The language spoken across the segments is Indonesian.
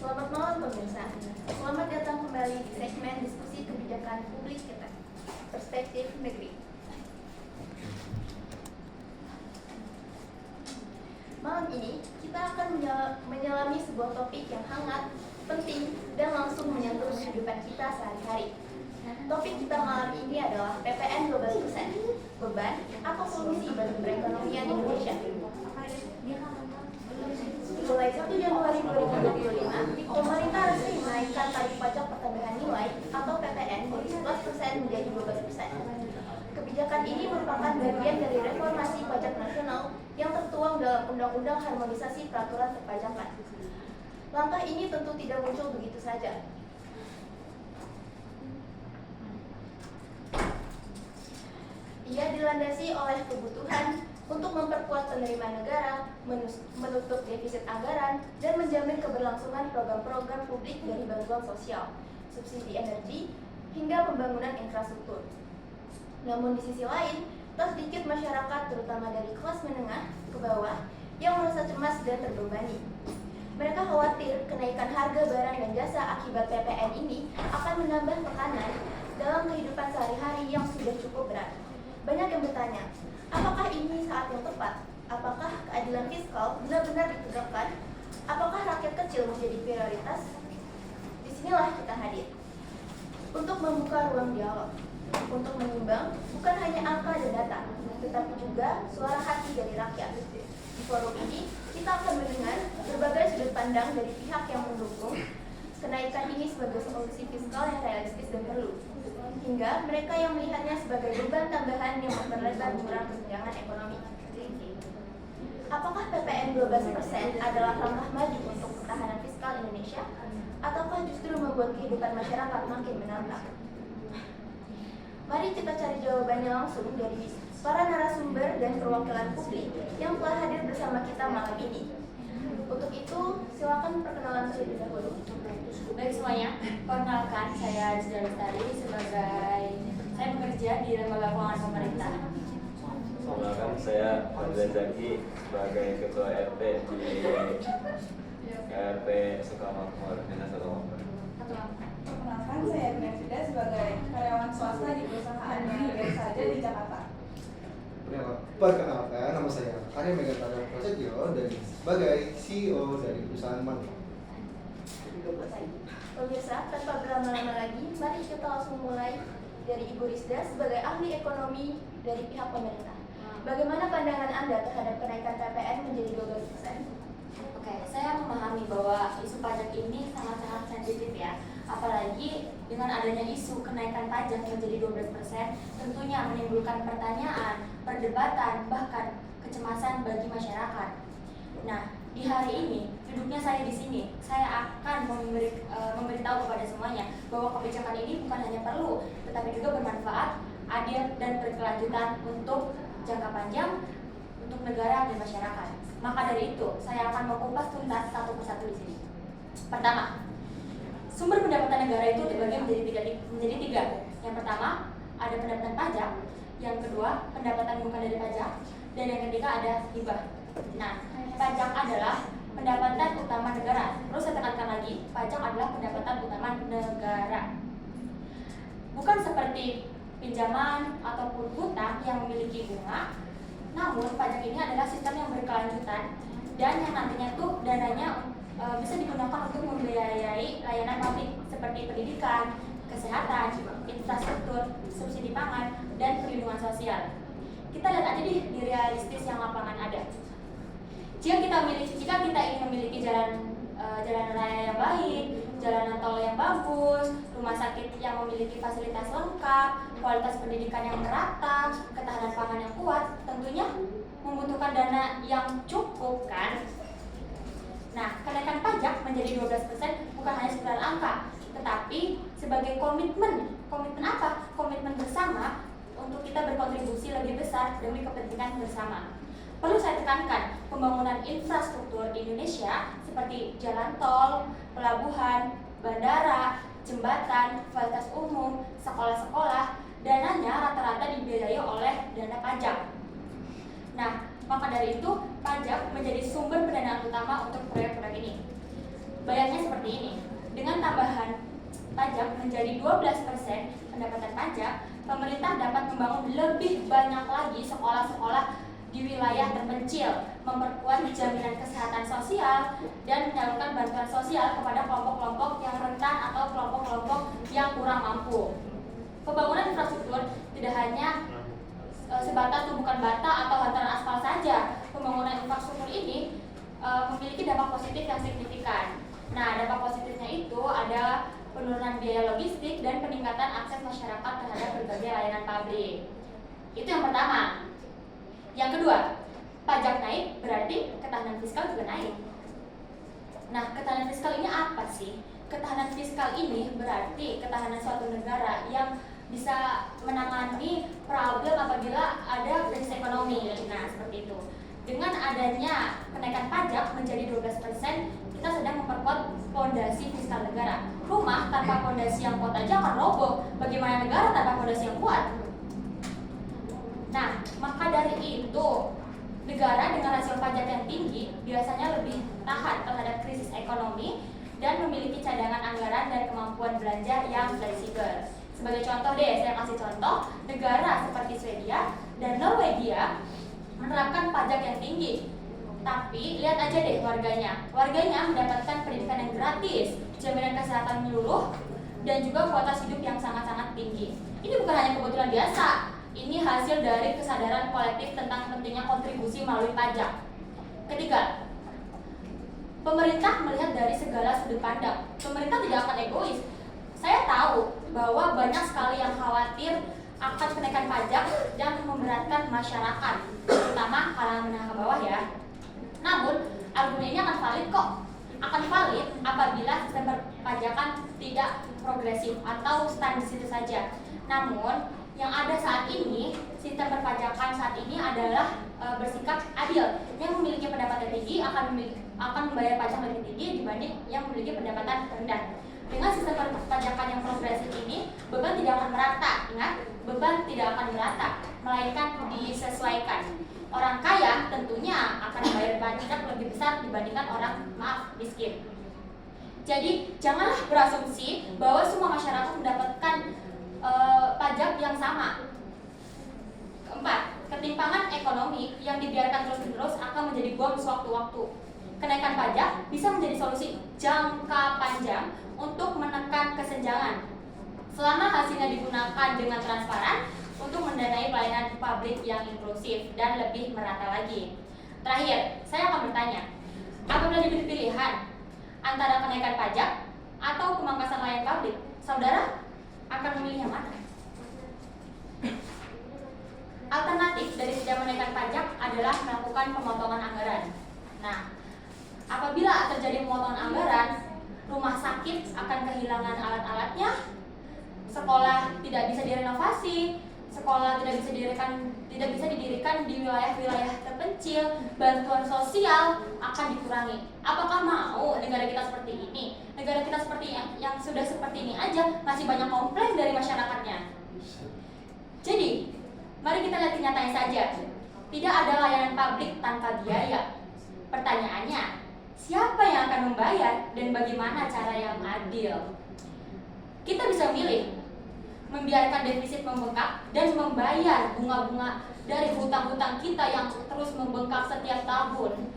Selamat malam pemirsa. Selamat datang kembali di segmen diskusi kebijakan publik kita, Perspektif Negeri. Malam ini kita akan menyelami sebuah topik yang hangat, penting, dan langsung menyentuh kehidupan kita sehari-hari. Topik kita malam ini adalah PPN 12%, beban atau solusi bagi perekonomian Indonesia. Mulai 1 Januari 2025, pemerintah resmi menaikkan tarif pajak pertambahan nilai atau PPN dari 11% menjadi 12%. Kebijakan ini merupakan bagian dari reformasi pajak nasional yang tertuang dalam Undang-Undang Harmonisasi Peraturan Perpajakan. Langkah ini tentu tidak muncul begitu saja. Ia dilandasi oleh kebutuhan untuk memperkuat penerimaan negara, menutup defisit anggaran, dan menjamin keberlangsungan program-program publik dari bantuan sosial, subsidi energi, hingga pembangunan infrastruktur. Namun di sisi lain, tak sedikit masyarakat, terutama dari kelas menengah ke bawah, yang merasa cemas dan terbebani. Mereka khawatir kenaikan harga barang dan jasa akibat PPN ini akan menambah tekanan dalam kehidupan sehari-hari yang sudah cukup berat. Banyak yang bertanya, apakah ini saat yang tepat? Apakah keadilan fiskal benar-benar ditegakkan? Apakah rakyat kecil menjadi prioritas? Disinilah kita hadir untuk membuka ruang dialog, untuk menimbang bukan hanya angka dan data, tetapi juga suara hati dari rakyat. Di forum ini, kita akan mendengar berbagai sudut pandang dari pihak yang mendukung kenaikan ini sebagai solusi fiskal yang realistis dan perlu, hingga mereka yang melihatnya sebagai beban tambahan yang memperlebar jurang kesenjangan ekonomi. Apakah PPN 12% adalah langkah maju untuk ketahanan fiskal Indonesia, ataukah justru membuat kehidupan masyarakat makin menantang? Mari kita cari jawabannya langsung dari para narasumber dan perwakilan publik yang telah hadir bersama kita malam ini. Untuk itu, silakan perkenalan terlebih dahulu. Baik semuanya, perkenalkan saya Rizda Lestari saya bekerja di lembaga keuangan pemerintah. Perkenalkan saya Hamzah Zaki sebagai ketua RT di RP Sukamakmur, Dinas Sukamakmur. Perkenalkan saya Benefida sebagai karyawan swasta di perusahaan yang biasa saja di Jakarta. Perkenalkan, nama saya Arya Megatara Prasetyo dan sebagai CEO dari perusahaan Mantra. Pemirsa, tanpa berlama-lama lagi, mari kita langsung mulai dari Ibu Rizda sebagai ahli ekonomi dari pihak pemerintah. Bagaimana pandangan Anda terhadap kenaikan PPN menjadi 12%? Oke, saya memahami bahwa isu pajak ini sangat-sangat sensitif ya. Apalagi dengan adanya isu kenaikan pajak menjadi 12%, tentunya menimbulkan pertanyaan, perdebatan, bahkan kecemasan bagi masyarakat. Nah, di hari ini, duduknya saya di sini, saya akan memberitahu kepada semuanya bahwa kebijakan ini bukan hanya perlu, tetapi juga bermanfaat, adil, dan berkelanjutan untuk jangka panjang, untuk negara dan masyarakat. Maka dari itu, saya akan mengupas tuntas satu persatu di sini. Pertama, sumber pendapatan negara itu dibagi menjadi tiga. Yang pertama, ada pendapatan pajak. Yang kedua, pendapatan bukan dari pajak. Dan yang ketiga ada hibah. Nah, pajak adalah pendapatan utama negara. Terus saya tekankan lagi, pajak adalah pendapatan utama negara. Bukan seperti pinjaman ataupun hutang yang memiliki bunga. Namun, pajak ini adalah sistem yang berkelanjutan dan yang nantinya tuh dananya bisa digunakan untuk membiayai layanan publik seperti pendidikan, kesehatan, infrastruktur, subsidi pangan, dan perlindungan sosial. Kita lihat aja di realistis yang lapangan ada. Jika kita ingin memiliki jalan raya yang baik, jalan tol yang bagus, rumah sakit yang memiliki fasilitas lengkap, kualitas pendidikan yang merata, ketahanan pangan yang kuat, tentunya membutuhkan dana yang cukup kan? Nah, kenaikan pajak menjadi 12% bukan hanya sekedar angka, tetapi sebagai komitmen. Komitmen apa? Komitmen bersama untuk kita berkontribusi lebih besar demi kepentingan bersama. Perlu saya tekankan, pembangunan infrastruktur di Indonesia seperti jalan tol, pelabuhan, bandara, jembatan, fasilitas umum, sekolah-sekolah, dananya rata-rata dibiayai oleh dana pajak. Nah, maka dari itu pajak menjadi sumber pendanaan utama untuk proyek-proyek ini. Bayarnya seperti ini. Dengan tambahan pajak menjadi 12% pendapatan pajak, pemerintah dapat membangun lebih banyak lagi sekolah-sekolah di wilayah terpencil, memperkuat jaminan kesehatan sosial, dan menyalurkan bantuan sosial kepada kelompok-kelompok yang rentan atau kelompok-kelompok yang kurang mampu. Pembangunan infrastruktur tidak hanya sebatas tumpukan bata atau hantaran aspal saja. Pembangunan infrastruktur ini memiliki dampak positif yang signifikan. Nah, dampak positifnya itu ada penurunan biaya logistik dan peningkatan akses masyarakat terhadap berbagai layanan publik. Itu yang pertama. Yang kedua, pajak naik berarti ketahanan fiskal juga naik. Nah, ketahanan fiskal ini apa sih? Ketahanan fiskal ini berarti ketahanan suatu negara yang bisa menangani problem apabila ada krisis ekonomi. Nah, seperti itu. Dengan adanya kenaikan pajak menjadi 12%, kita sedang memperkuat fondasi fiskal negara. Rumah tanpa fondasi yang kuat aja akan roboh. Bagaimana negara tanpa fondasi yang kuat? Nah, maka dari itu, negara dengan rasio pajak yang tinggi biasanya lebih tahan terhadap krisis ekonomi dan memiliki cadangan anggaran dan kemampuan belanja yang fleksibel. Sebagai contoh deh, saya kasih contoh, negara seperti Swedia dan Norwegia menerapkan pajak yang tinggi. Tapi lihat aja deh warganya. Warganya mendapatkan pendidikan yang gratis, jaminan kesehatan menyeluruh, dan juga kualitas hidup yang sangat-sangat tinggi. Ini bukan hanya kebetulan biasa. Ini hasil dari kesadaran kolektif tentang pentingnya kontribusi melalui pajak. Ketiga, pemerintah melihat dari segala sudut pandang. Pemerintah tidak akan egois. Saya tahu bahwa banyak sekali yang khawatir akan kenaikan pajak dan memberatkan masyarakat, terutama kalangan menengah ke bawah ya. Namun, argumen ini akan valid kok. Akan valid apabila sistem perpajakan tidak progresif atau stand di situ saja. Namun, yang ada saat ini, sistem perpajakan saat ini adalah bersikap adil. Yang memiliki pendapatan tinggi akan membayar pajak lebih tinggi dibanding yang memiliki pendapatan rendah. Dengan sistem perpajakan yang progresif ini, beban tidak akan merata. Ingat, beban tidak akan merata, melainkan disesuaikan. Orang kaya tentunya akan membayar pajak lebih besar dibandingkan orang miskin. Jadi, janganlah berasumsi bahwa semua masyarakat mendapatkan pajak yang sama. Keempat, ketimpangan ekonomi yang dibiarkan terus-menerus akan menjadi bom sewaktu-waktu. Kenaikan pajak bisa menjadi solusi jangka panjang untuk menekan kesenjangan selama hasilnya digunakan dengan transparan untuk mendanai pelayanan publik yang inklusif dan lebih merata lagi. Terakhir, saya akan bertanya, apabila diberi pilihan antara kenaikan pajak atau pemangkasan layanan publik, saudara akan memilih yang mana? Alternatif dari tidak menaikkan pajak adalah melakukan pemotongan anggaran. Nah, apabila terjadi pemotongan anggaran, rumah sakit akan kehilangan alat-alatnya, sekolah tidak bisa direnovasi, sekolah tidak bisa didirikan di wilayah-wilayah terpencil, bantuan sosial akan dikurangi. Apakah mau negara kita seperti ini? Negara kita seperti yang sudah seperti ini aja masih banyak komplain dari masyarakatnya. Jadi, mari kita lihat kenyataannya saja. Tidak ada layanan publik tanpa biaya. Pertanyaannya, siapa yang akan membayar dan bagaimana cara yang adil? Kita bisa milih membiarkan defisit membengkak dan membayar bunga-bunga dari hutang-hutang kita yang terus membengkak setiap tahun,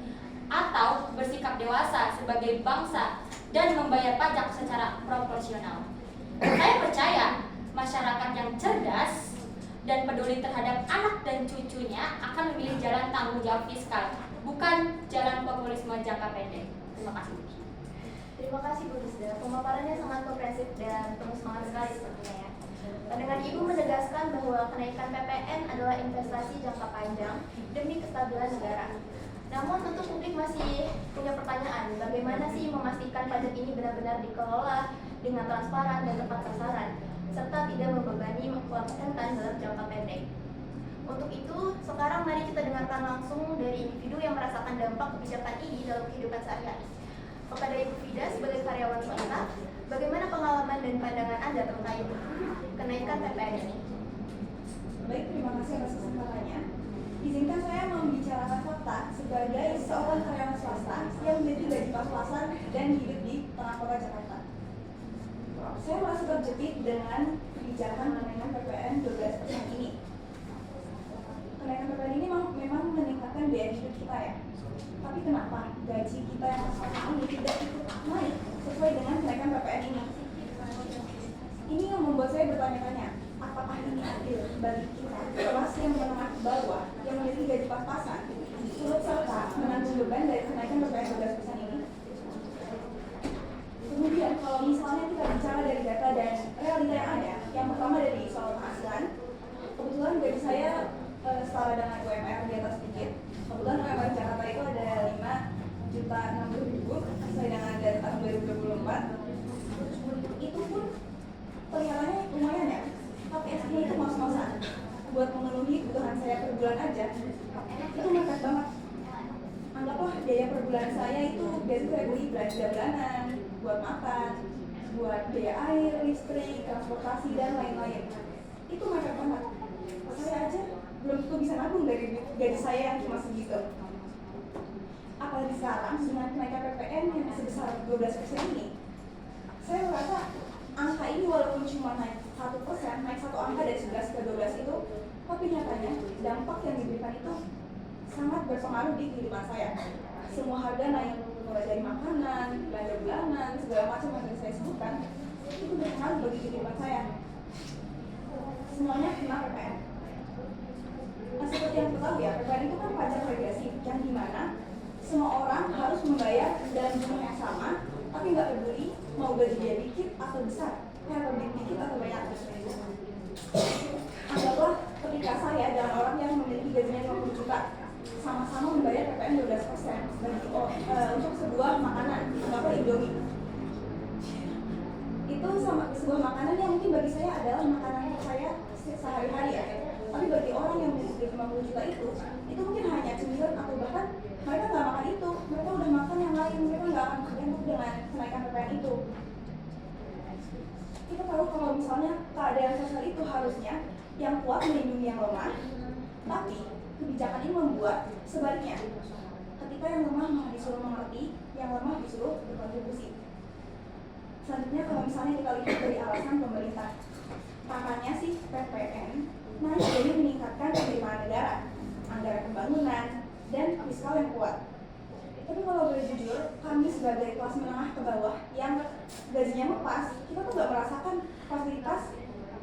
atau bersikap dewasa sebagai bangsa dan membayar pajak secara proporsional. Saya percaya masyarakat yang cerdas dan peduli terhadap anak dan cucunya akan memilih jalan tanggung jawab fiskal, bukan jalan populisme jangka pendek. Terima kasih. Terima kasih Bu Rizda, pemaparannya sangat komprehensif dan penuh semangat sekali sepertinya ya. Dengan Ibu menegaskan bahwa kenaikan PPN adalah investasi jangka panjang demi kestabilan negara. Namun tentu publik masih punya pertanyaan, bagaimana sih memastikan pajak ini benar-benar dikelola dengan transparan dan tepat sasaran, serta tidak membebani kelompok rentan dalam jangka pendek. Untuk itu, sekarang mari kita dengarkan langsung dari individu yang merasakan dampak kebijakan ini dalam kehidupan sehari-hari. Kepada Ibu Fida sebagai karyawan swasta, bagaimana pengalaman dan pandangan Anda terkait kenaikan PPN ini? Baik, terima kasih atas kesempatannya. Izinkan saya membicarakan fakta sebagai seorang karyawan swasta yang memiliki gaji pas-pasan dan hidup di tengah kota Jakarta. Saya merasa terjepit dengan kebijakan kenaikan PPN 12% ini. Kenaikan PPN ini memang meningkatkan biaya hidup kita ya. Tapi kenapa gaji kita yang sekarang ini tidak ikut naik sesuai dengan kenaikan PPN ini? Ini yang membuat saya bertanya-tanya, apakah ini adil bagi kita kelas yang menengah ke bawah yang memiliki gaji pas-pasan turut serta menanggung beban dari kenaikan PPN 12% ini? Kemudian kalau misalnya kita bicara dari data dan realita yang ada, yang pertama dari soal penghasilan, kebetulan gaji saya setara dengan UMR di atas sedikit. Kebetulan UMR Jakarta itu ada 5.060.000 sesuai dengan data tahun 2024. Itu pun kelihatannya lumayan ya, tapi estimasi itu mas-masan. Buat memenuhi kebutuhan saya per bulan aja, itu mepet banget. Anggaplah biaya per bulan saya itu biasanya saya beli belanja bulanan, buat makan, buat biaya air, listrik, transportasi, dan lain-lain. Itu mepet banget. Saya aja belum tentu bisa nabung dari gaji saya yang cuma segitu. Apalagi sekarang dengan kenaikan PPN yang sebesar 12% ini, saya merasa angka ini walaupun cuma naik 1%, naik satu angka dari 11 ke 12 itu, tapi nyatanya dampak yang diberikan itu sangat berpengaruh di kehidupan saya. Semua harga naik, mulai dari makanan, belanja bulanan, segala macam yang tadi saya sebutkan, itu berpengaruh bagi kehidupan saya. Semuanya kena PPN. Nah, seperti yang kita tahu ya, PPN itu kan pajak regresif, yang dimana semua orang harus membayar dalam jumlah yang sama, tapi nggak peduli mau gaji dia dikit atau besar, atau dikit atau banyak. Anggaplah ketika saya dan orang yang memiliki gajinya 50 juta sama-sama membayar PPN 12% untuk sebuah makanan, anggaplah Indomie. Itu sama sebuah makanan yang mungkin bagi saya adalah makanan saya sehari-hari ya. Tapi bagi orang yang memiliki 50 juta itu mungkin hanya cemilan atau bahkan mereka nggak makan itu, mereka udah makan yang lain, mereka nggak akan terganggu dengan kenaikan PPN itu. Kita tahu kalau misalnya keadaan sosial itu harusnya yang kuat melindungi yang lemah, tapi kebijakan ini membuat sebaliknya. Ketika yang lemah malah disuruh mengerti, yang lemah disuruh berkontribusi. Selanjutnya kalau misalnya kita lihat dari alasan pemerintah, katanya sih PPN naik demi meningkatkan penerimaan negara, anggaran pembangunan, dan fiskal yang kuat. Tapi kalau boleh jujur, kami sebagai kelas menengah ke bawah yang gajinya lepas, kita tuh nggak merasakan fasilitas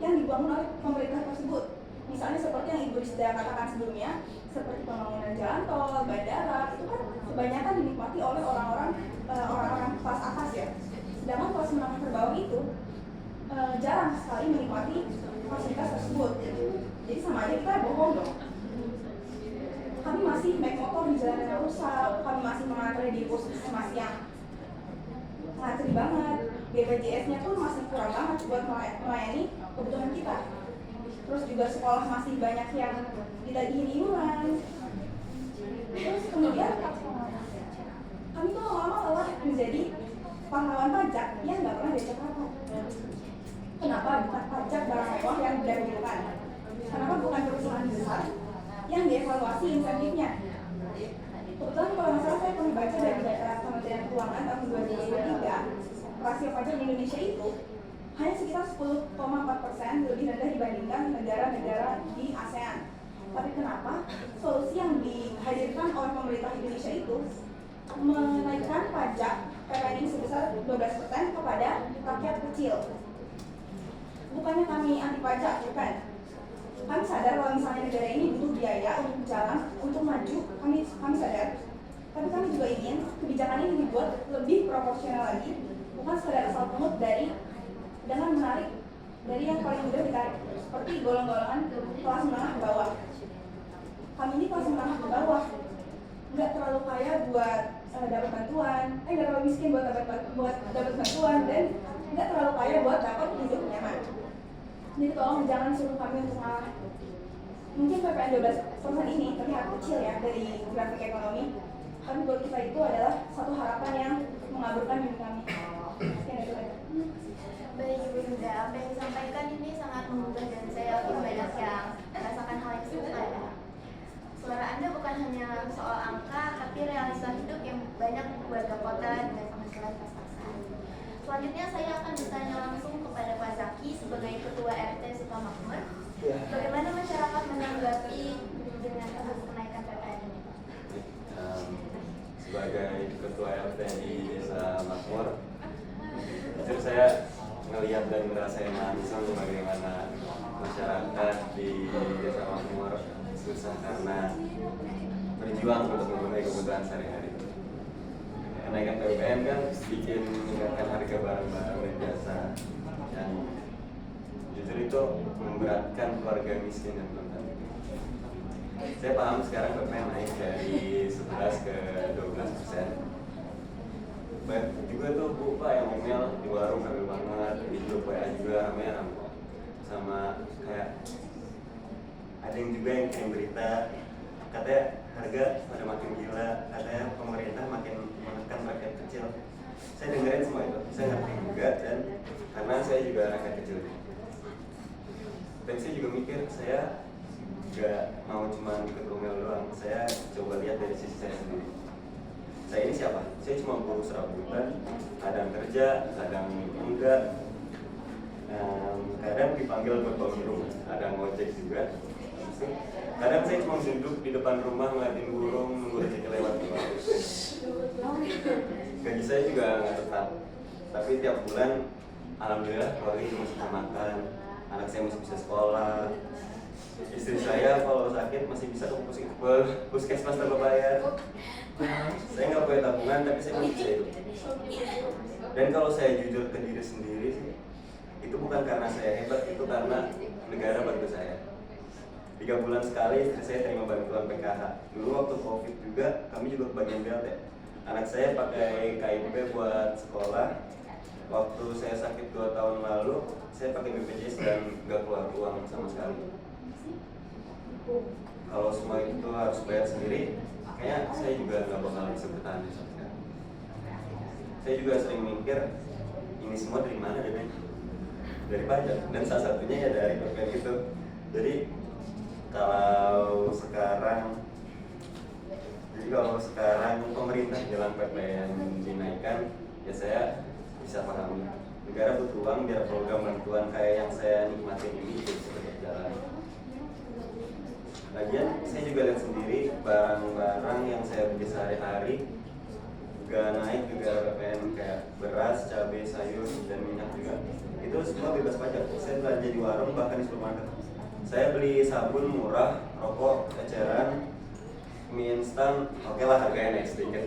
yang dibangun oleh pemerintah tersebut. Misalnya seperti yang Ibu Rizda katakan sebelumnya, seperti pembangunan jalan tol, bandara, itu kan kebanyakan dinikmati oleh orang-orang kelas atas ya. Sedangkan kelas menengah ke bawah itu jarang sekali menikmati fasilitas tersebut. Jadi sama aja kita bohong dong. Kami masih naik motor di jalan yang rusak, kami masih mengantre di puskesmas yang ngantri banget, BPJS-nya pun masih kurang banget buat melayani kebutuhan kita. Terus juga sekolah masih banyak yang ditagihin iuran. Terus kemudian kami tuh lama-lama malah menjadi pahlawan pajak yang nggak pernah diajak rapor. Kenapa bukan pajak barang mewah yang didahulukan? Kenapa bukan perusahaan besar yang dievaluasi insentifnya? Kebetulan kalau nggak salah saya pernah baca dari data Kementerian Keuangan tahun 2023, rasio pajak di Indonesia itu hanya sekitar 10,4%, lebih rendah dibandingkan negara-negara di ASEAN. Tapi kenapa solusi yang dihadirkan oleh pemerintah Indonesia itu menaikkan pajak PPN ini sebesar 12% kepada rakyat kecil? Bukannya kami anti pajak, bukan. Kami sadar kalau misalnya negara ini butuh biaya untuk berjalan, untuk maju, kami sadar. Tapi kami juga ingin kebijakan ini dibuat lebih proporsional lagi, bukan sekedar asal pungut dengan menarik dari yang paling mudah ditarik, seperti golongan-golongan kelas menengah ke bawah. Kami ini kelas menengah ke bawah, nggak terlalu kaya buat dapat bantuan, nggak terlalu miskin buat dapat bantuan, dan nggak terlalu kaya buat dapat hidup nyaman. Jadi tolong jangan suruh kami untuk ngalah. Mungkin PPN 12% ini terlihat kecil ya dari grafik ekonomi, tapi buat kita itu adalah satu harapan yang mengaburkan mimpi kami. Sekian itu aja. Baik Ibu Yuda, apa yang disampaikan ini sangat menggugah dan saya yakin banyak yang merasakan hal yang serupa ya. Suara Anda bukan hanya soal angka, tapi realita hidup yang banyak warga kota dengan penghasilan pas-pasan. Selanjutnya saya akan bertanya langsung kepada Pak Zaki sebagai Ketua RT Sukamakmur. Bagaimana masyarakat menanggapi dengan kasus kenaikan PPN ini, Pak? Sebagai Ketua RT di Desa Makmur, jujur saya melihat dan ngerasain langsung bagaimana masyarakat di Desa Makmur susah karena berjuang untuk memenuhi kebutuhan sehari-hari. Kenaikan PPN kan bikin meningkatkan harga barang-barang dan jasa yang jujur itu memberatkan keluarga miskin dan rentan. Saya paham sekarang PPN naik dari 11 ke 12%. Baik juga tuh Bu Pak yang ngomel di warung rame banget, di grup WA juga rame-rame. Sama kayak ada yang juga yang kirim berita katanya harga pada makin gila, katanya pemerintah makin menekan rakyat kecil. Saya dengerin semua itu, saya ngerti juga, dan karena saya juga rakyat kecil. Dan saya juga mikir, saya gak mau cuma ikut ngomel doang, saya coba lihat dari sisi saya sendiri. Saya ini siapa? Saya cuma buruh serabutan, kadang kerja, kadang enggak, kadang dipanggil buat bawa rumah, ada ngojek juga. Kadang saya cuma duduk di depan rumah ngeliatin burung, nunggu rezeki lewat. Gaji saya juga nggak tetap, tapi tiap bulan alhamdulillah keluarga masih bisa makan, anak saya masih bisa sekolah, istri saya kalau sakit masih bisa ke puskesmas tanpa bayar. Saya nggak punya tabungan tapi saya masih bisa hidup. Dan kalau saya jujur ke diri sendiri sih, itu bukan karena saya hebat, itu karena negara bantu saya. 3 bulan sekali istri saya terima bantuan PKH. Dulu waktu COVID juga kami juga kebagian BLT. Anak saya pakai KIP buat sekolah. Waktu saya sakit 2 tahun lalu, saya pakai BPJS dan nggak keluar uang sama sekali. Kalau semua itu harus bayar sendiri, kayaknya saya juga nggak bakal bisa bertahan di sana. Saya juga sering mikir, ini semua dari mana dan dari pajak, dan salah satunya ya dari PPN itu. Jadi kalau sekarang pemerintah bilang PPN dinaikkan, ya saya bisa pahami. Negara butuh uang biar program bantuan kayak yang saya nikmatin ini bisa berjalan. Lagian saya juga lihat sendiri barang-barang yang saya beli sehari-hari juga naik juga PPN, kayak beras, cabai, sayur, dan minyak juga. Itu semua bebas pajak. Saya belanja di warung bahkan di supermarket. Saya beli sabun murah, rokok, eceran, mie instan, oke lah harganya naik sedikit.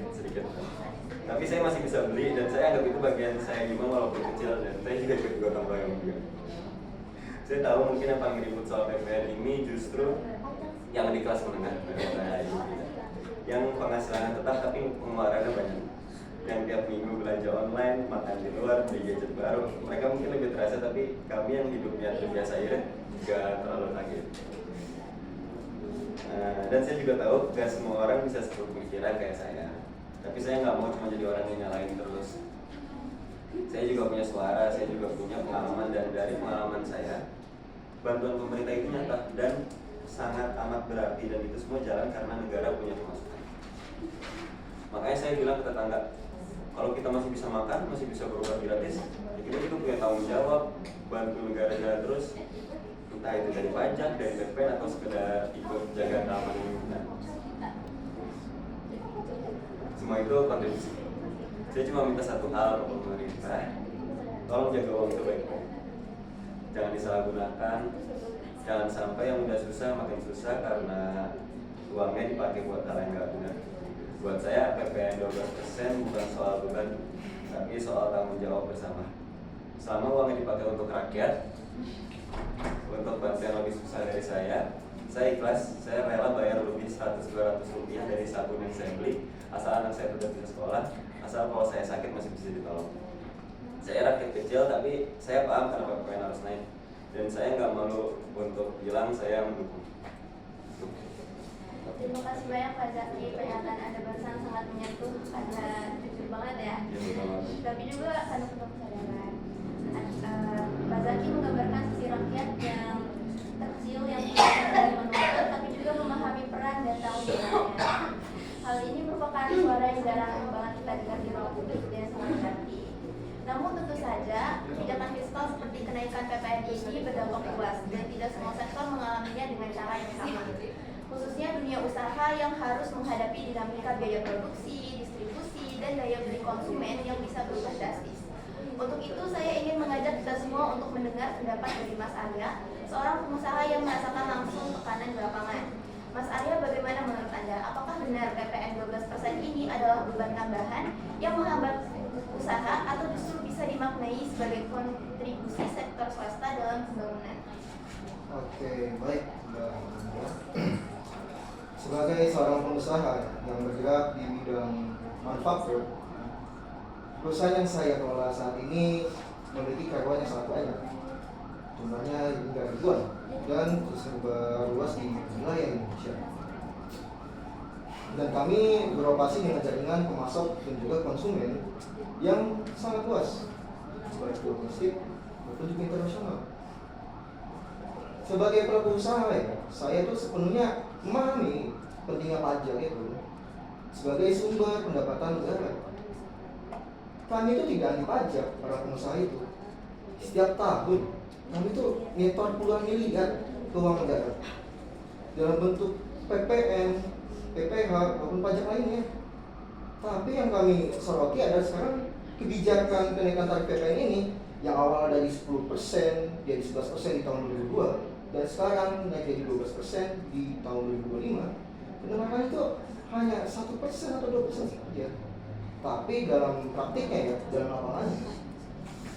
Tapi saya masih bisa beli dan saya anggap itu bagian saya juga walaupun kecil, dan saya juga ikut gotong royong juga. Saya tahu mungkin yang paling ribut soal PPN ini justru yang di kelas menengah, yang penghasilannya tetap tapi pengeluarannya banyak. Yang tiap minggu belanja online, makan di luar, beli gadget baru, mereka mungkin lebih terasa, tapi kami yang hidupnya terbiasa irit gak terlalu kaget. Dan saya juga tahu gak semua orang bisa sepemikiran kayak saya. Tapi saya nggak mau cuma jadi orang yang nyalain terus. Saya juga punya suara, saya juga punya pengalaman, dan dari pengalaman saya, bantuan pemerintah itu nyata dan sangat amat berarti, dan itu semua jalan karena negara punya pemasukan. Makanya saya bilang ke tetangga, kalau kita masih bisa makan, masih bisa berobat gratis, ya kita juga punya tanggung jawab bantu negara jalan terus, entah itu dari pajak, dari PPN, atau sekedar ikut jaga keamanan lingkungan. Semua itu kontribusi. Saya cuma minta satu hal ke pemerintah, tolong jaga uang itu baik-baik. Jangan disalahgunakan, jangan sampai yang udah susah makin susah karena uangnya dipakai buat hal yang nggak benar. Buat saya PPN 12% bukan soal beban, tapi soal tanggung jawab bersama. Selama uangnya dipakai untuk rakyat, untuk bantu yang lebih susah dari saya ikhlas, saya rela bayar lebih 100-200 rupiah dari sabun yang saya beli, asal anak saya tetap bisa sekolah, asal kalau saya sakit masih bisa ditolong. Saya rakyat kecil, tapi saya paham karena PPN harus naik, dan saya nggak malu untuk bilang saya mendukung. Terima kasih banyak Pak Zaki, pernyataan Anda barusan sangat menyentuh karena jujur banget ya. Tapi juga karena penuh kesadaran. Pak Zaki menggambarkan sisi rakyat yang kecil yang tidak menuntut, tapi juga memahami peran dan tanggung jawabnya. Hal ini merupakan suara yang jarang banget kita dengar di ruang publik dan sangat berarti. Namun tentu PPN ini berdampak luas dan tidak semua sektor mengalaminya dengan cara yang sama. Khususnya dunia usaha yang harus menghadapi dinamika biaya produksi, distribusi, dan daya beli konsumen yang bisa berubah drastis. Untuk itu, saya ingin mengajak kita semua untuk mendengar pendapat dari Mas Arya, seorang pengusaha yang merasakan langsung tekanan di lapangan. Mas Arya, bagaimana menurut Anda? Apakah benar PPN 12% ini adalah beban tambahan yang menghambat usaha atau justru bisa dimaknai sebagai kontribusi sektor swasta dalam pembangunan? Oke, baik Mbak Anda. Sebagai seorang pengusaha yang bergerak di bidang manufaktur, perusahaan yang saya kelola saat ini memiliki karyawan yang sangat banyak, jumlahnya hingga ribuan dan tersebar luas di wilayah Indonesia. Dan kami beroperasi dengan jaringan pemasok dan juga konsumen yang sangat luas, baik domestik maupun juga internasional. Sebagai pelaku usaha ya, saya tuh sepenuhnya memahami pentingnya pajak itu sebagai sumber pendapatan negara. Kami itu tidak anti pajak, para pengusaha itu. Setiap tahun kami itu nyetor puluhan miliar ke uang negara dalam bentuk PPN, PPH maupun pajak lainnya. Tapi yang kami soroti adalah sekarang kebijakan kenaikan tarif PPN ini yang awalnya dari 10% jadi 11% di tahun 2002 dan sekarang naik jadi 12% di tahun 2025. Kenaikan itu hanya 1% atau 2% saja. Tapi dalam praktiknya ya, dalam lapangannya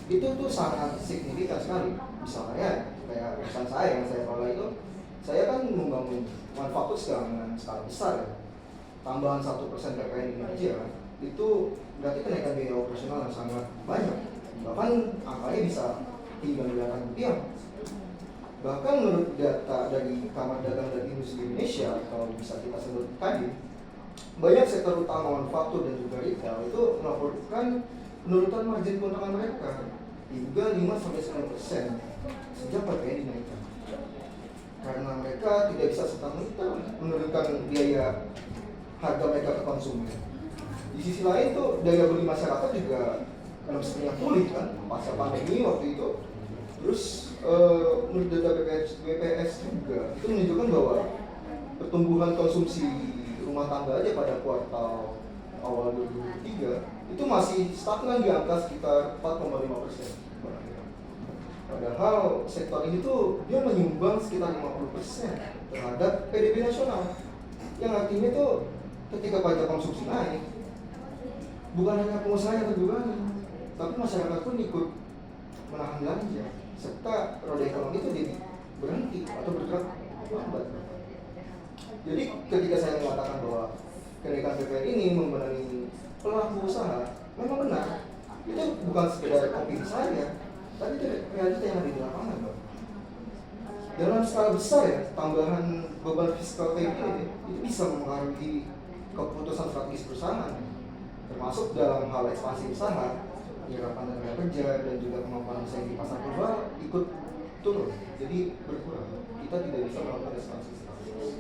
itu tuh sangat signifikan sekali. Misalnya kayak perusahaan saya yang saya kelola itu, saya kan membangun manufaktur dengan skala besar ya. Tambahan 1% PPN ini aja itu berarti kenaikan biaya operasional yang sangat banyak. Bahkan angkanya bisa hingga miliaran rupiah. Bahkan menurut data dari Kamar Dagang dan Industri Indonesia atau bisa kita sebut Kadin, banyak sektor utama manufaktur dan juga retail itu melaporkan penurunan margin keuntungan mereka hingga 5-10% sejak PPN dinaikkan. Karena mereka tidak bisa serta-merta menurunkan biaya harga mereka ke konsumen. Di sisi lain tuh daya beli masyarakat juga belum sepenuhnya pulih kan pasca pandemi waktu itu. Terus menurut data BPS juga itu menunjukkan bahwa pertumbuhan konsumsi rumah tangga aja pada kuartal awal 2023 itu masih stagnan di angka sekitar 4,5%. Padahal sektor ini tuh dia menyumbang sekitar 50% terhadap PDB nasional. Yang artinya tuh ketika pajak konsumsi naik, bukan hanya pengusaha yang terbebani, tapi masyarakat pun ikut menahan belanja, serta roda ekonomi itu jadi berhenti atau bergerak lambat. Jadi ketika saya mengatakan bahwa kenaikan PPN ini membenahi pelaku usaha, memang benar. Itu bukan sekedar opini saya, tapi itu realita yang ada di lapangan, Bang. Dalam skala besar ya, tambahan beban fiskal kayak gini itu bisa mempengaruhi keputusan strategis perusahaan, termasuk dalam hal ekspansi usaha, penyerapan tenaga kerja dan juga kemampuan bersaing di pasar global ikut turun, jadi berkurang. Kita tidak bisa melakukan ekspansi strategis.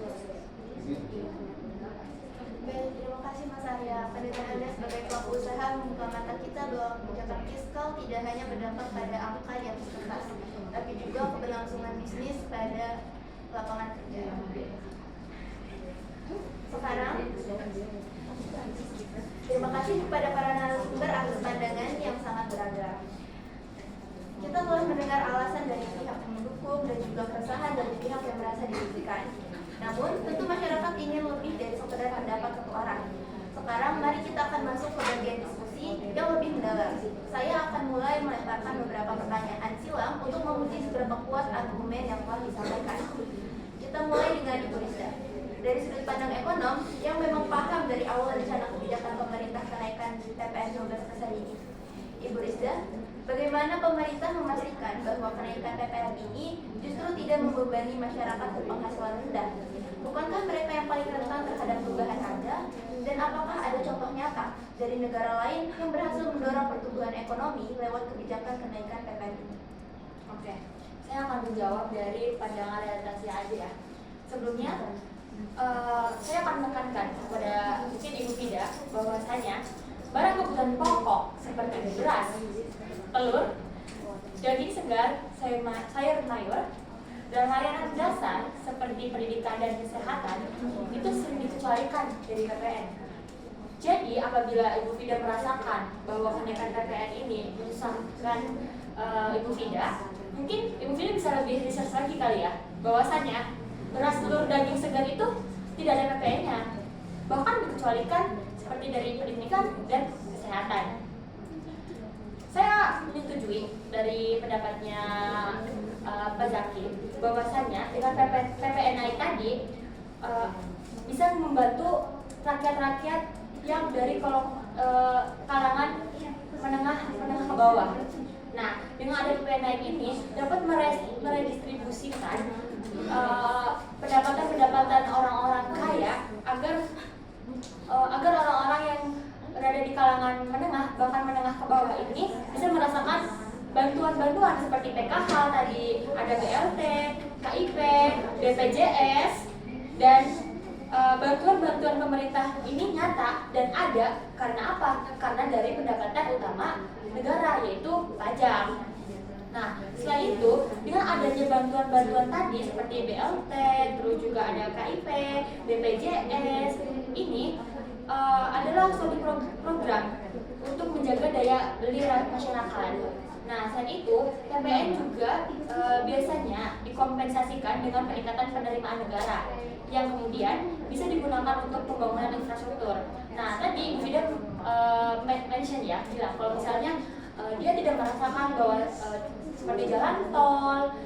Baik, terima kasih Mas Arya. Penelitian Anda sebagai pelaku usaha membuka mata kita bahwa kebijakan fiskal tidak hanya berdampak pada angka di atas kertas, tapi juga keberlangsungan bisnis pada lapangan kerja. Sekarang, terima kasih kepada para narasumber atas pandangan yang sangat beragam. Kita telah mendengar alasan dari pihak yang mendukung dan juga keresahan dari pihak yang merasa dirugikan. Namun, tentu masyarakat ingin lebih dari sekedar pendapat satu orang. Sekarang, mari kita akan masuk ke bagian diskusi yang lebih mendalam. Saya akan mulai melemparkan beberapa pertanyaan silang untuk menguji seberapa kuat argumen yang telah disampaikan. Kita mulai dengan Ibu Rizda. Dari sudut pandang ekonom, yang memang paham dari awal rencana kebijakan pemerintah kenaikan PPN 12% ini. Ibu Rizda, bagaimana pemerintah memastikan bahwa kenaikan PPN ini justru tidak membebani masyarakat berpenghasilan rendah? Bukankah mereka yang paling rentan terhadap perubahan harga? Dan apakah ada contoh nyata dari negara lain yang berhasil mendorong pertumbuhan ekonomi lewat kebijakan kenaikan PPN ini? Oke, saya akan menjawab dari pandangan realisasi aja ya. Sebelumnya, saya akan menekankan kepada mungkin Ibu Fida bahwasanya barang kebutuhan pokok seperti beras, telur, daging segar, sayur mayur, dan layanan dasar seperti pendidikan dan kesehatan itu sering dikecualikan dari PPN. Jadi apabila Ibu Fida merasakan bahwa kenaikan PPN ini menyusahkan Ibu Fida, mungkin Ibu Fida bisa lebih research lagi kali ya, bahwasanya beras, telur, daging segar itu tidak ada PPN-nya, bahkan dikecualikan seperti dari pendidikan dan kesehatan. Saya menyetujui dari pendapatnya Pak Zaki bahwasanya dengan PPN naik tadi bisa membantu rakyat-rakyat yang dari kalangan menengah ke bawah. Nah, dengan ada PPN naik ini dapat meredistribusikan pendapatan orang-orang kaya agar orang-orang yang berada di kalangan menengah, bahkan menengah ke bawah ini bisa merasakan bantuan-bantuan seperti PKH tadi, ada BLT, KIP, BPJS, dan bantuan-bantuan pemerintah ini nyata dan ada karena apa? Karena dari pendapatan utama negara, yaitu pajak. Nah, selain itu, dengan adanya bantuan-bantuan tadi seperti BLT, terus juga ada KIP, BPJS, ini adalah suatu program untuk menjaga daya beli masyarakat. Nah, selain itu, PPN juga biasanya dikompensasikan dengan peningkatan penerimaan negara yang kemudian bisa digunakan untuk pembangunan infrastruktur. Nah, tadi Ibu Fida mention ya, bilang kalau misalnya dia tidak merasakan bahwa seperti jalan tol,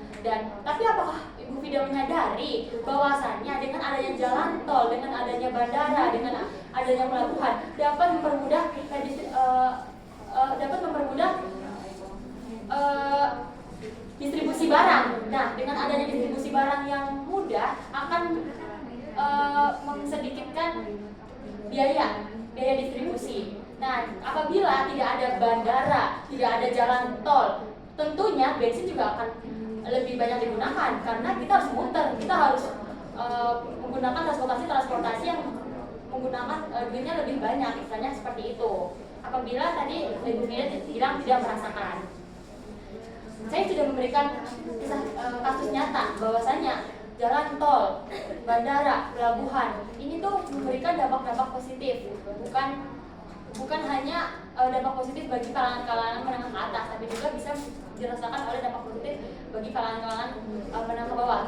tapi apakah Ibu Fida menyadari bahwasannya dengan adanya jalan tol, dengan adanya bandara, dengan adanya pelabuhan dapat mempermudah distribusi barang. Nah, dengan adanya distribusi barang yang mudah akan sedikitkan biaya distribusi. Nah, apabila tidak ada bandara, tidak ada jalan tol, tentunya bensin juga akan lebih banyak digunakan karena kita harus muter, kita harus menggunakan transportasi yang menggunakan duitnya lebih banyak, misalnya seperti itu. Apabila tadi Ibu Fida bilang tidak merasakan, saya sudah memberikan kasus nyata bahwasanya jalan tol, bandara, pelabuhan ini tuh memberikan dampak-dampak positif, bukan hanya dampak positif bagi kalangan menengah ke atas, tapi juga bisa dirasakan oleh dampak positif bagi kalangan menengah ke bawah.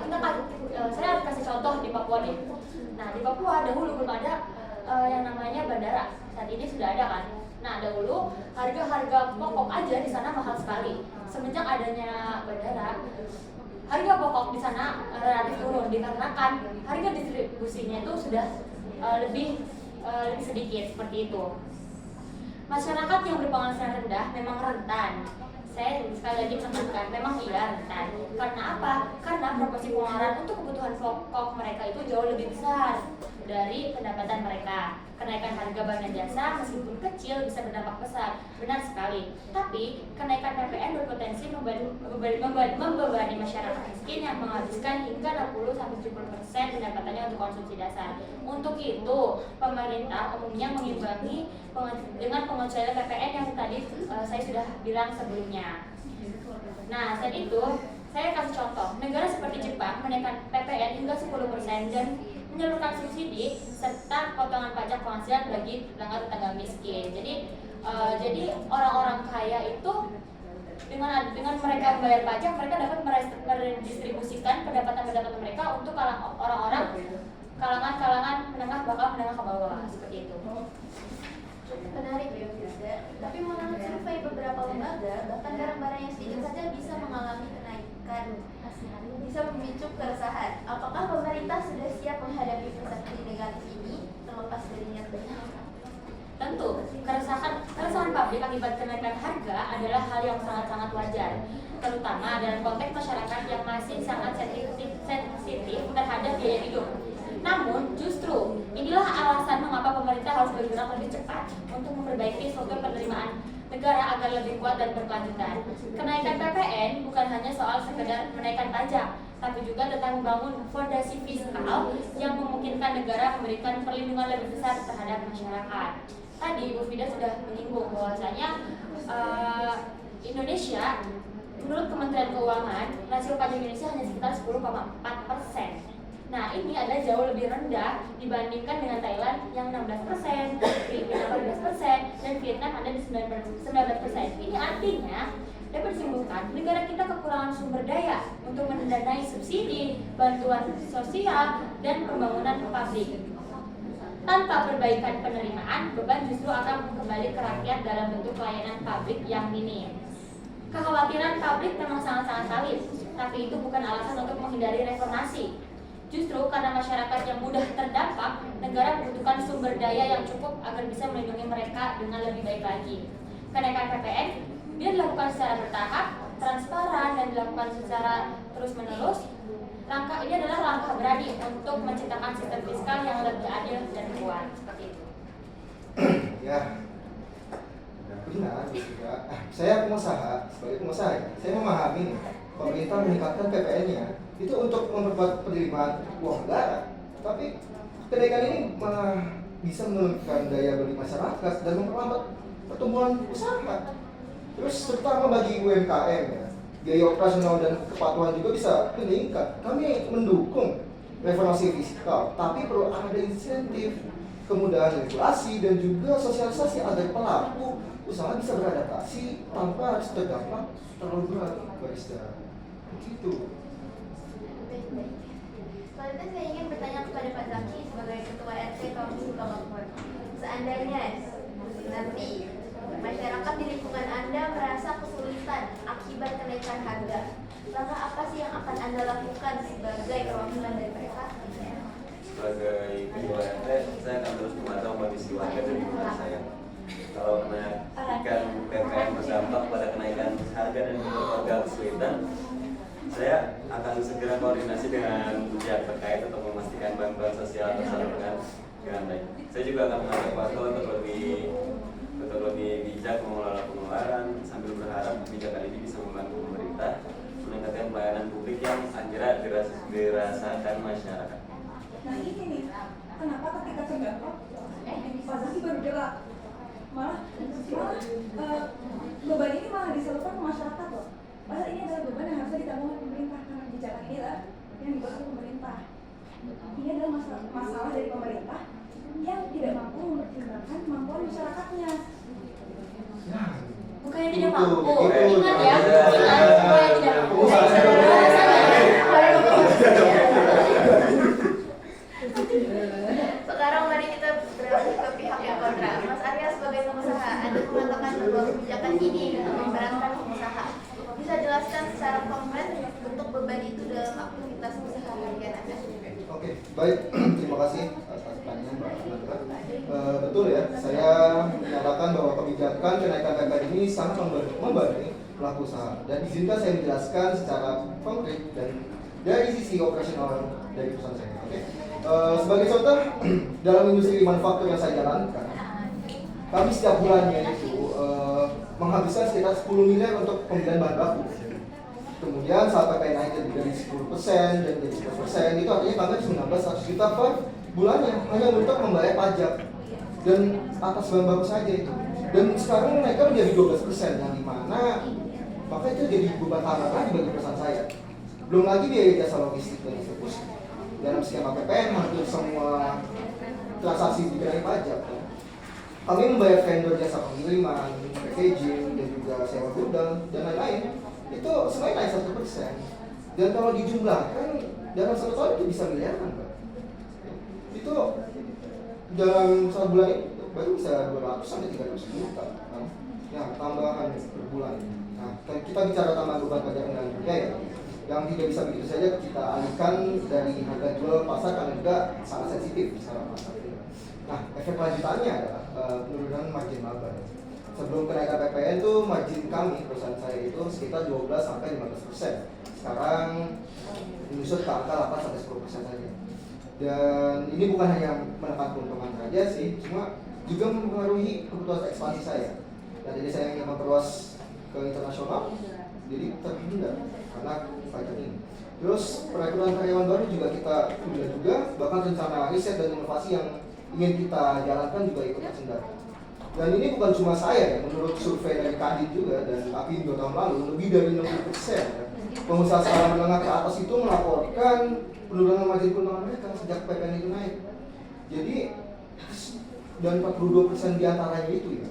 Saya kasih contoh di Papua nih. Nah, di Papua dahulu belum ada yang namanya bandara. Saat ini sudah ada kan. Nah, dahulu harga-harga pokok aja di sana mahal sekali. Semenjak adanya bandara, harga pokok di sana relatif turun dikarenakan harga distribusinya itu sudah lebih sedikit seperti itu. Masyarakat yang berpenghasilan rendah memang rentan. Saya sekali lagi menekankan, memang iya rentan. Karena apa? Karena proporsi pengeluaran untuk kebutuhan pokok mereka itu jauh lebih besar dari pendapatan mereka. Kenaikan harga barang dan jasa meskipun kecil bisa berdampak besar, benar sekali. Tapi kenaikan PPN berpotensi membebani masyarakat miskin yang menghabiskan hingga 60-70% pendapatannya untuk konsumsi dasar. Untuk itu, pemerintah umumnya mengimbangi dengan pengecualian PPN yang tadi saya sudah bilang sebelumnya. Nah, saat itu saya kasih contoh, negara seperti Jepang menaikkan PPN hingga 10% dan menyalurkan subsidi serta potongan pajak penghasilan bagi tetangga miskin. Jadi orang-orang kaya itu dengan mereka membayar pajak, mereka dapat meredistribusikan pendapatan mereka untuk orang-orang kalangan menengah bahkan menengah ke bawah seperti itu. Menarik ya, Fida. Tapi menurut survei beberapa lembaga, bahkan barang-barang yang sedikit saja bisa mengalami kenaikan, bisa memicu keresahan. Apakah pemerintah sudah siap menghadapi persepsi negatif ini terlepas dari niat baik? Tentu, keresahan publik akibat kenaikan harga adalah hal yang sangat-sangat wajar, terutama dalam konteks masyarakat yang masih sangat sensitif terhadap biaya hidup. Namun, justru inilah alasan mengapa pemerintah harus bergerak lebih cepat untuk memperbaiki struktur penerimaan negara agar lebih kuat dan berkelanjutan. Kenaikan PPN bukan hanya soal sekedar menaikkan pajak, tapi juga tentang membangun fondasi fiskal yang memungkinkan negara memberikan perlindungan lebih besar terhadap masyarakat. Tadi Ibu Fida sudah menyinggung bahwasanya Indonesia Menurut Kementerian Keuangan, rasio pajak Indonesia hanya sekitar 10,4%. Nah, ini adalah jauh lebih rendah dibandingkan dengan Thailand yang 16%, Filipina 14%, dan Vietnam ada di 19%. Ini artinya dapat disimpulkan negara kita kekurangan sumber daya untuk mendanai subsidi, bantuan sosial, dan pembangunan publik. Tanpa perbaikan penerimaan, beban justru akan kembali ke rakyat dalam bentuk pelayanan publik yang minim. Kekhawatiran publik memang sangat-sangat valid, tapi itu bukan alasan untuk menghindari reformasi. Justru karena masyarakat yang mudah terdampak, negara membutuhkan sumber daya yang cukup agar bisa melindungi mereka dengan lebih baik lagi. Kenaikan PPN dia dilakukan secara bertahap, transparan, dan dilakukan secara terus-menerus. Langkah ini adalah langkah berani untuk menciptakan sistem fiskal yang lebih adil dan kuat. Seperti itu. Ya, benar juga. Saya pengusaha, sebagai pengusaha, saya memahami nih, pemerintah meningkatkan PPN-nya itu untuk memperkuat penerimaan uang negara. Tapi kenaikan ini malah bisa menurunkan daya beli masyarakat dan memperlambat pertumbuhan usaha. Terus terutama bagi UMKM ya, biaya operasional dan kepatuhan juga bisa meningkat. Kami mendukung reformasi fiskal, tapi perlu ada insentif, kemudahan regulasi, dan juga sosialisasi agar pelaku usaha bisa beradaptasi tanpa harus terdampak terlalu berat. Barista, begitu. Selanjutnya saya ingin bertanya kepada Pak Zaki sebagai Ketua RT Kampung Sukamakmur. Seandainya nanti masyarakat di lingkungan Anda merasa kesulitan akibat kenaikan harga, langkah apa sih yang akan Anda lakukan sebagai perwakilan dari mereka? Sebagai ketua RT, saya akan terus memantau kondisi warga di lingkungan saya. Kalau kenaikan PPN berdampak pada kenaikan harga dan warga kesulitan, saya akan segera koordinasi dengan pihak terkait untuk memastikan bantuan sosial tersalurkan dengan baik. Saya juga akan mengajak warga untuk lebih bijak mengelola pengeluaran sambil berharap kebijakan ini bisa membantu pemerintah meningkatkan pelayanan publik yang akhirnya dirasakan masyarakat. Nah ini nih, kenapa ketika terdampak, Pak Zaki baru gerak, malah beban ini malah disalurkan ke masyarakat loh. Padahal ini adalah beban yang harusnya ditanggung oleh pemerintah karena kebijakan ini adalah yang dibuat oleh pemerintah. Ini adalah masalah dari pemerintah yang tidak mampu mempertimbangkan kemampuan masyarakatnya. Bukannya tidak mampu, Begitu. ingat ya, bukannya tidak mampu. Sekarang mari kita beralih ke pihak yang kontra. Mas Arya sebagai pengusaha, Anda mengatakan bahwa kebijakan ini untuk memberatkan pengusaha. Bisa jelaskan secara konkret bentuk beban itu dalam aktivitas usaha harian Anda? Oke, baik. Terima kasih atas pertanyaan Mbak Nandra. Betul ya, saya menyatakan bahwa kebijakan kenaikan PPN ini sangat membantu pelaku usaha. Dan izinkan saya menjelaskan secara konkret dan dari sisi operasional dari perusahaan saya. Oke. Sebagai contoh, dalam industri manufaktur yang saya jalankan, kami setiap bulannya itu menghabiskan sekitar 10 miliar untuk pembelian bahan baku. Kemudian saat PPN naik dari 10% dan jadi 11%, itu artinya kami harus menambah 100 juta per bulannya hanya untuk membayar pajak dan atas bahan baku saja itu. Dan sekarang naiknya menjadi 12%, yang dimana maka itu jadi beban tambahan lagi bagi perusahaan saya. Belum lagi biaya jasa logistik dan distribusi. Dalam skema PPN hampir semua transaksi dikenai pajak. Kami membayar vendor jasa pengiriman, packaging, dan juga sewa gudang dan lain-lain. Itu semuanya naik 1%. Dan kalau dijumlahkan dalam 1 tahun itu bisa miliaran, Pak. Itu dalam 1 bulan itu baru bisa 200 sampai 300 juta kan? Ya, tambahan per bulan. Nah, kita bicara tambahan beban pajak selanjutnya ya, yang tidak bisa begitu saja kita alihkan dari harga jual pasar karena juga sangat sensitif secara pasar. Nah, efek lanjutannya adalah penurunan margin laba. Sebelum kenaikan PPN itu margin kami perusahaan saya itu sekitar 12 sampai 15%. Sekarang menyusut ke angka 8 sampai 10% saja. Dan ini bukan hanya menekan keuntungan saja sih, cuma juga mempengaruhi kebutuhan ekspansi saya. Dan jadi saya ingin memperluas ke internasional, jadi terhindar karena pajak ini. Terus perekrutan karyawan baru juga kita tunda juga, bahkan rencana riset dan inovasi yang ingin kita jalankan juga ikut tersendat. Dan ini bukan cuma saya ya, menurut survei dari Kadin juga dan Apindo tahun lalu, lebih dari 60% ya, pengusaha skala menengah ke atas itu melaporkan penurunan margin keuntungan mereka sejak PPN itu naik. Jadi dan 42% diantaranya itu ya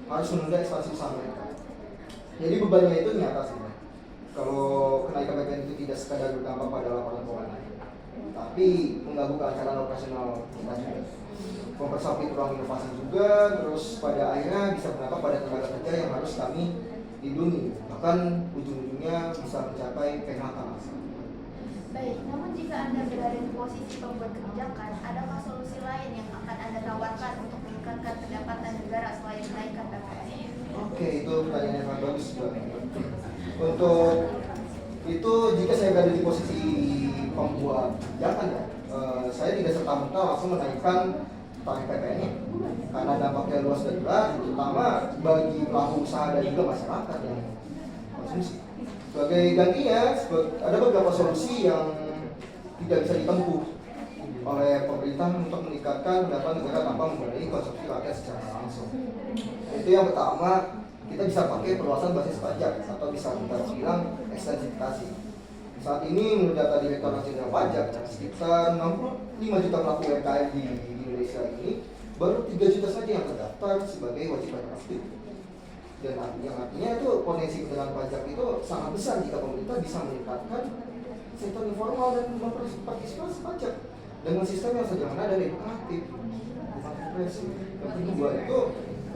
harus menunda ekspansi usaha mereka. Jadi bebannya itu nyata sih. Kalau kenaikan PPN itu tidak sekadar berdampak pada laporan keuangan, tapi mengganggu kelancaran operasional kita juga, mempersempit ruang inovasi juga, terus pada akhirnya bisa berdampak pada tenaga kerja yang harus kami lindungi, bahkan ujung-ujungnya bisa mencapai PHK. Baik, namun jika Anda berada di posisi pembuat kebijakan, adakah solusi lain yang akan Anda tawarkan untuk meningkatkan pendapatan negara selain menaikkan PPN? Oke, itu pertanyaan yang sangat bagus juga. Untuk itu jika saya berada di posisi pembuat kebijakan ya, saya tidak serta-merta langsung menaikkan tarif PPN-nya karena dampaknya luas dan berat, terutama bagi pelaku usaha dan juga masyarakat yang konsumsi. Sebagai gantinya, ada beberapa solusi yang tidak bisa ditempuh oleh pemerintah untuk meningkatkan pendapatan negara tanpa membenahi konsumsi rakyat secara langsung. Itu yang pertama, kita bisa pakai perluasan basis pajak atau bisa kita bilang ekstensifikasi. Saat ini menurut data Direktorat Jenderal Pajak, sekitar 65 juta pelaku UMKM di Indonesia ini baru 3 juta saja yang terdaftar sebagai wajib pajak aktif. Dan artinya itu potensi penerimaan pajak itu sangat besar jika pemerintah bisa meningkatkan sektor informal dan mempartisipasi pajak dengan sistem yang sederhana dan edukatif, bukan represif. Yang kedua itu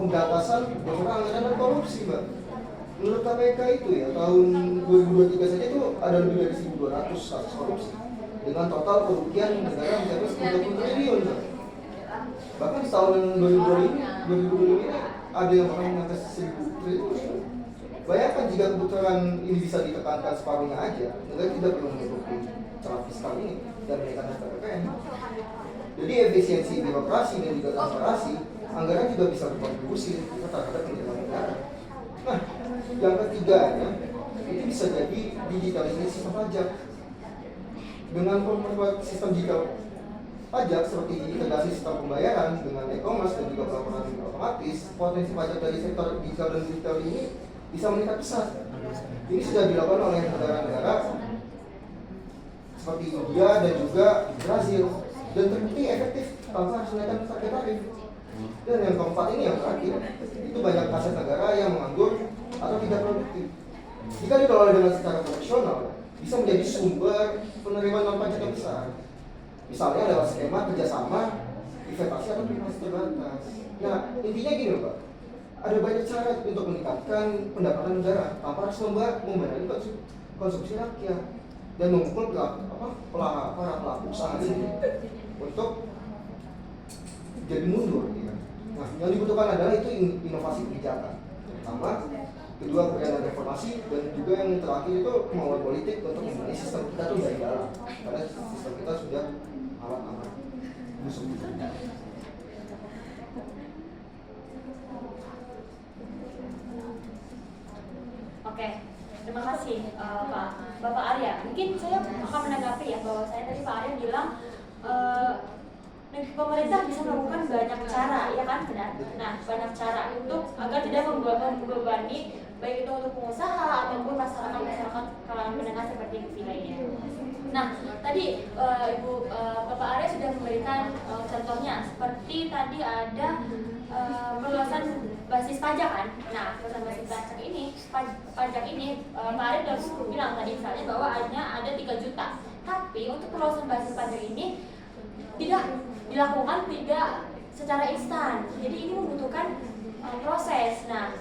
pemberantasan bocoran anggaran dan korupsi, Mbak. Menurut KPK itu ya tahun 2023 saja itu ada lebih dari 1.200 kasus korupsi dengan total kerugian negara mencapai 10 triliun, Mbak. Bahkan di tahun 2020 ini ada yang bahkan mencapai 1.000 triliun. Bayangkan jika kebutuhan ini bisa ditekankan separuhnya aja, negara tidak perlu menutupi celah fiskal ini dan menaikkan PPN. Jadi efisiensi birokrasi dan juga transparansi, anggaran juga bisa berkontribusi terhadap penerimaan negara. Nah, yang ketiganya, itu bisa jadi digitalisasi sistem pajak. Dengan memperkuat sistem digital pajak seperti integrasi sistem pembayaran dengan e-commerce dan juga pelaporan otomatis, potensi pajak dari sektor digital dan digital ini bisa meningkat pesat. Ini sudah dilakukan oleh negara-negara seperti India dan juga Brazil dan terbukti efektif tanpa harus menaikkan harga tarif. Dan yang keempat ini yang terakhir, itu banyak aset negara yang menganggur atau tidak produktif. Jika dikelola dengan secara profesional, bisa menjadi sumber penerimaan non pajak yang besar. Misalnya lewat skema kerjasama, investasi atau privasi terbatas. Nah, intinya gini loh Pak, ada banyak cara untuk meningkatkan pendapatan negara tanpa harus membenahi konsumsi rakyat dan memukul para pelaku usaha ini untuk jadi mundur. Ya. Nah, yang dibutuhkan adalah itu inovasi kebijakan, pertama, kedua keberanian reformasi, dan juga yang terakhir itu kemauan politik untuk membenahi sistem kita tuh dari dalam, karena sistem kita sudah amat busuk. Oke, terima kasih Pak Bapak Arya. Mungkin saya akan menanggapi ya bahwa saya tadi Pak Arya bilang pemerintah bisa melakukan banyak cara, ya kan benar? Nah, banyak cara untuk agar tidak membebani baik itu untuk pengusaha ataupun masyarakat kalangan menengah seperti kita lainnya. Nah, tadi Bapak Arya sudah memberikan contohnya seperti tadi ada perluasan basis pajak kan. Nah, perluasan basis pajak ini Pak Arya sudah bilang tadi misalnya bahwa ada 3 juta. Tapi untuk perluasan basis pajak ini tidak dilakukan secara instan. Jadi ini membutuhkan proses. Nah,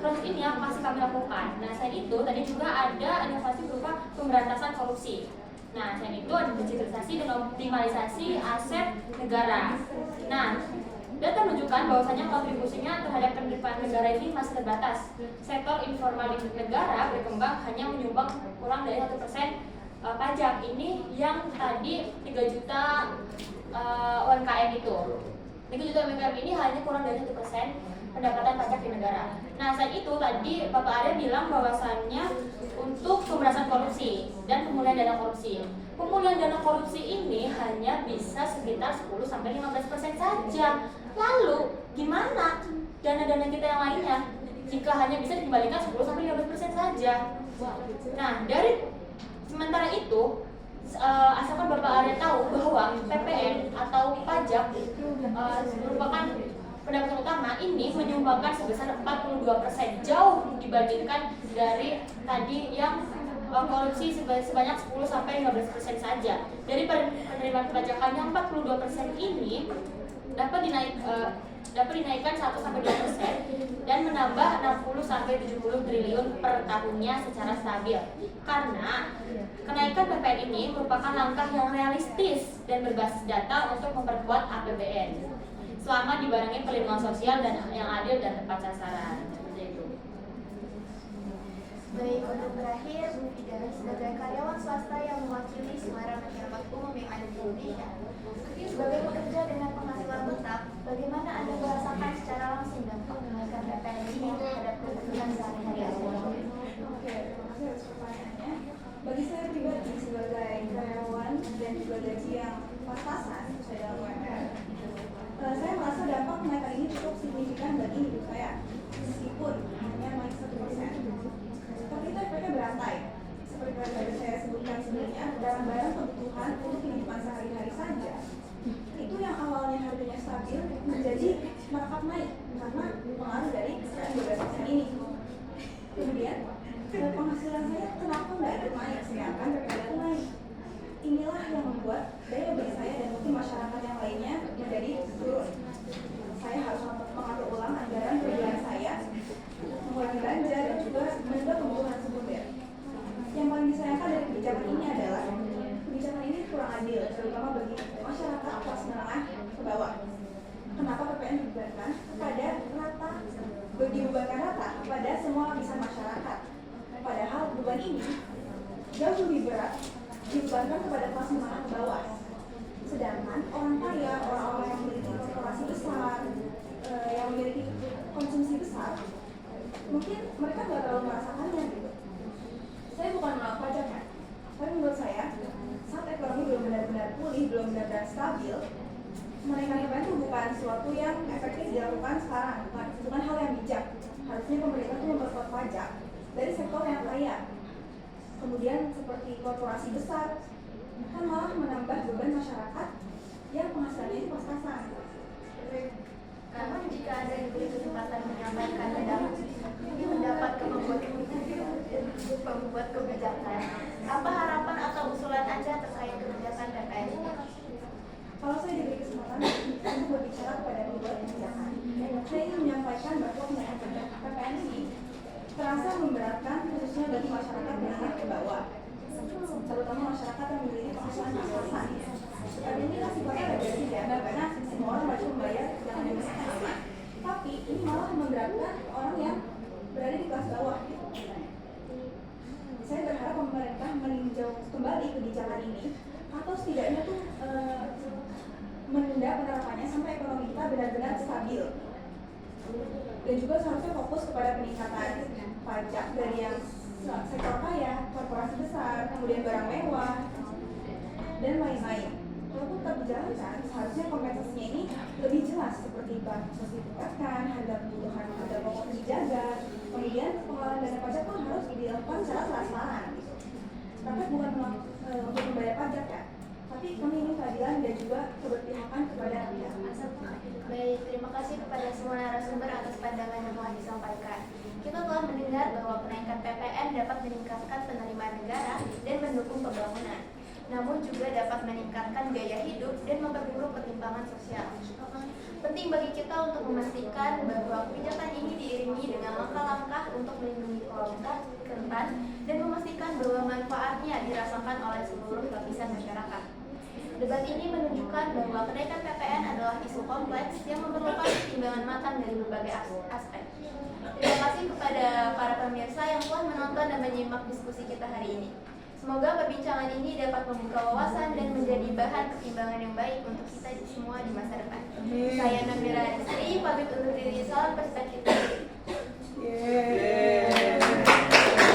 proses ini yang masih kami lakukan. Nah, selain itu tadi juga ada inovasi berupa pemberantasan korupsi. Nah, selain itu ada digitalisasi dan optimalisasi aset negara. Nah, data menunjukkan bahwasanya kontribusinya terhadap penerimaan negara ini masih terbatas. Sektor informal di negara berkembang hanya menyumbang kurang dari 1% pajak. Ini yang tadi 3 juta UMKM itu. 3 juta UMKM ini hanya kurang dari 1% pendapatan pajak di negara. Nah, saat itu tadi Bapak Arya bilang bahwasannya untuk pemberantasan korupsi dan pemulihan dana korupsi. Pemulihan dana korupsi ini hanya bisa sekitar 10-15% saja. Lalu gimana dana-dana kita yang lainnya jika hanya bisa dikembalikan 10-15% saja? Nah, dari sementara itu, asalkan Bapak Arya tahu bahwa PPN atau pajak merupakan pendapatan utama ini menyumbangkan sebesar 42%, jauh dibandingkan dari tadi yang korupsi sebanyak 10-15% saja. Dari penerimaan perpajakan yang 42% ini dapat dinaikkan 1-2% dan menambah 60-70 triliun per tahunnya secara stabil. Karena kenaikan PPN ini merupakan langkah yang realistis dan berbasis data untuk memperkuat APBN selama dibarengi perlindungan sosial dan yang adil dan tepat sasaran. Seperti itu. Baik, untuk terakhir, Bu Fida, sebagai karyawan swasta yang mewakili suara masyarakat umum yang ada di Indonesia, sebagai pekerja dengan penghasilan tetap, bagaimana Anda merasakan secara langsung dampak kenaikan PPN ini terhadap kebutuhan sehari-hari Anda? Oke, terima kasih atas pertanyaannya. Bagi saya pribadi sebagai karyawan dan juga gaji yang pas-pasan sesuai dengan UMR, saya merasa dampak kenaikan ini cukup signifikan bagi hidup saya, meskipun hanya naik 1%. Tapi itu efeknya berantai. Seperti yang tadi saya sebutkan sebelumnya, barang-barang kebutuhan untuk kehidupan sehari-hari saja, itu yang awalnya harganya stabil menjadi merangkak naik karena pengaruh dari kenaikan 12% ini. Kemudian, penghasilan saya kenapa nggak ikut naik sedangkan PPN itu naik? Inilah yang membuat daya beli saya dan mungkin masyarakat yang lainnya menjadi turun. Saya harus mengatur ulang anggaran perbulan saya, mengurangi belanja dan juga menunda kebutuhan sekunder. Yang paling disayangkan dari kebijakan ini adalah kebijakan ini kurang adil, terutama bagi masyarakat kelas menengah ke bawah. Kenapa PPN dibebankan rata kepada semua lapisan masyarakat? Padahal beban ini jauh lebih berat dibebankan kepada kelas menengah ke bawah. Sedangkan orang kaya, orang-orang yang memiliki korporasi besar, yang memiliki konsumsi besar, mungkin mereka nggak terlalu merasakannya gitu. Saya bukan menolak pajak ya, tapi menurut saya saat ekonomi belum benar-benar pulih, belum benar-benar stabil, menaikkan PPN itu bukan sesuatu yang efektif dilakukan sekarang, bukan hal yang bijak. Harusnya pemerintah itu memperkuat pajak dari sektor yang kaya. Kemudian seperti korporasi besar, kan malah menambah beban masyarakat yang penghasilannya itu pas-pasan. Namun jika Anda diberi kesempatan menyampaikan pendapat ke pembuat kebijakan, apa harapan atau usulan Anda terkait kebijakan PPN ini? Kalau saya diberi kesempatan untuk berbicara kepada pembuat kebijakan, saya ingin menyampaikan bahwa kenaikan PPN ini terasa memberatkan khususnya bagi masyarakat menengah ke bawah, terutama masyarakat yang memiliki penghasilan pas-pasan. Dan inilah sifatnya regresi ya, karena semua orang wajib membayar yang dimasukkan. Tapi ini malah memberatkan orang yang berada di kelas bawah. Saya berharap pemerintah meninjau kembali kebijakan ini, atau setidaknya tuh menunda penerapannya sampai ekonomi kita benar-benar stabil. Dan juga seharusnya fokus kepada peningkatan pajak dari yang sektor kaya, korporasi besar, kemudian barang mewah, dan lain-lain. Walaupun tetap dijalankan, seharusnya kompensasinya ini lebih jelas, seperti bahan sos ditingkatkan, harga kebutuhan harga pokok dijaga, kemudian pengelolaan dana pajak pun harus dilakukan secara transparan. Karena bukan untuk membayar pajak ya, tapi kami ingin keadilan dan juga keberpihakan kepada rakyat. Baik, terima kasih kepada semua narasumber atas pandangan yang telah disampaikan. Kita telah mendengar bahwa kenaikan PPN dapat meningkatkan penerimaan negara dan mendukung pembangunan, namun juga dapat meningkatkan gaya hidup dan memperburuk ketimpangan sosial. Penting bagi kita untuk memastikan bahwa kebijakan ini diiringi dengan langkah-langkah untuk melindungi kelompok rentan dan memastikan bahwa manfaatnya dirasakan oleh seluruh lapisan masyarakat. Debat ini menunjukkan bahwa kenaikan PPN adalah isu kompleks yang memerlukan pertimbangan matang dari berbagai aspek. Terima kasih kepada para pemirsa yang telah menonton dan menyimak diskusi kita hari ini. Semoga perbincangan ini dapat membuka wawasan dan menjadi bahan pertimbangan yang baik untuk kita semua di masa depan. Saya Nabila Rizky, pamit undur diri. Salam perspektif.